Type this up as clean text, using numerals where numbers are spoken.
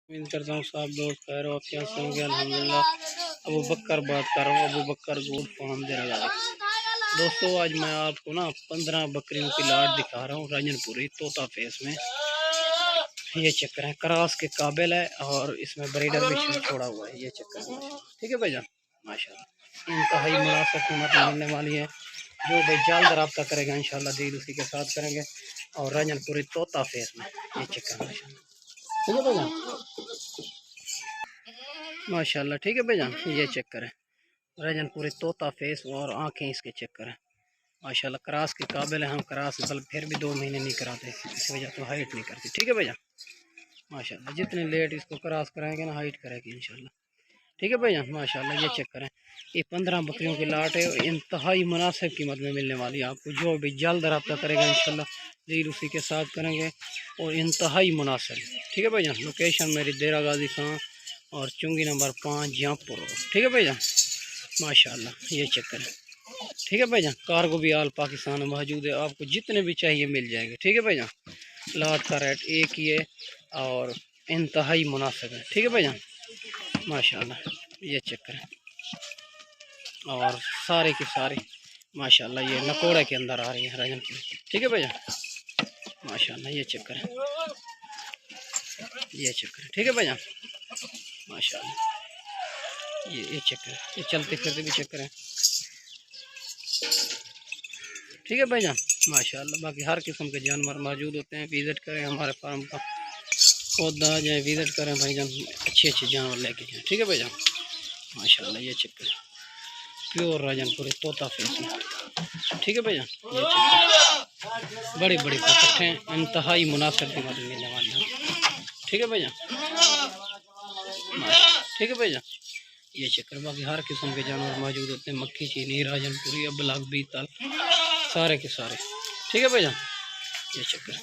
उम्मीद करता हूँ सब दोस्त खैर वाफियत से होंगे अल्हम्दुलिल्लाह। अबू बकर बात कर रहा हूँ, अबू बकर गोट फार्म दे रहा। दोस्तों आज मैं आपको ना 15 बकरियों की लाट दिखा रहा हूँ राजनपुरी तोता फेस में। ये चक्कर है, क्रॉस के काबिल है और इसमें ब्रीडर भी छोड़ा हुआ है। ये चक्कर है, ठीक है भैया माशाल्लाह इंतहाई मुनासिब कीमत मिलने वाली है। जो भाई जल्द रब्ता करेगा इंशाल्लाह डील उसी के साथ करेंगे। और राजनपुरी तोता फेस में ये चक्कर माशाल्लाह, ठीक है भैया माशाल्लाह, ठीक है भैया। ये चक्कर है राजनपुरी तोता फेस और आंखें इसके चक्कर है माशाल्लाह क्रॉस के काबिल है। हम क्रॉस बल फिर भी 2 महीने नहीं कराते, इस वजह तो हाइट नहीं करती, ठीक है भैया माशाल्लाह। जितने लेट इसको क्रॉस कराएंगे ना हाइट करेगी इंशाल्लाह, ठीक है भैया माशाल्लाह। ये चक्कर है, ये 15 बकरियों की लाट है, इंतहाई मुनासिब कीमत में मिलने वाली है आपको। जो भी जल्द रब्ता करेगा इंशाल्लाह डील उसी के साथ करेंगे और इंतहाई मुनासिब, ठीक है भैया। लोकेशन मेरी डेरा गाजी खां और चुंगी नंबर 5 जहाँपुर, ठीक है भैया माशाल्लाह। ये चक्कर है, ठीक है भैया। कार्गो भी आल पाकिस्तान में मौजूद है, आपको जितने भी चाहिए मिल जाएंगे, ठीक है भैया। लाट का रेट एक ही है और इंतहाई मुनासिब है, ठीक है भैया माशाल्लाह। ये चक्कर है और सारे की सारी माशाल्लाह ये नकोड़े के अंदर आ रही है राजनपुर, ठीक है भैया माशाल्लाह। ये चक्कर है, ये चक्कर है, ठीक है भैया माशाल्लाह। ये चक्कर है, ये चलते फिरते भी चक्कर है, ठीक है भैया माशाल्लाह। बाकी हर किस्म के जानवर मौजूद होते हैं, विज़िट करें हमारे फार्म का, खुद आ जाए विज़िट करें भाईजान, अच्छे अच्छे जानवर लेके जाएँ, ठीक है भैया माशाल्लाह। ये चक्कर है प्योर राजनपुरी तोता फेस में, ठीक है भैया। ये चक्कर बड़ी बड़ी पकड़ें इंतहाई मुनासिब कीमत मिलने वाली है, ठीक है भैया ठीक है भैया। ये चक्कर बाकी हर किस्म के जानवर मौजूद होते हैं, मक्खी चीनी राजनपुरी अबलाग बीतल सारे के सारे, ठीक है भैया। ये चक्कर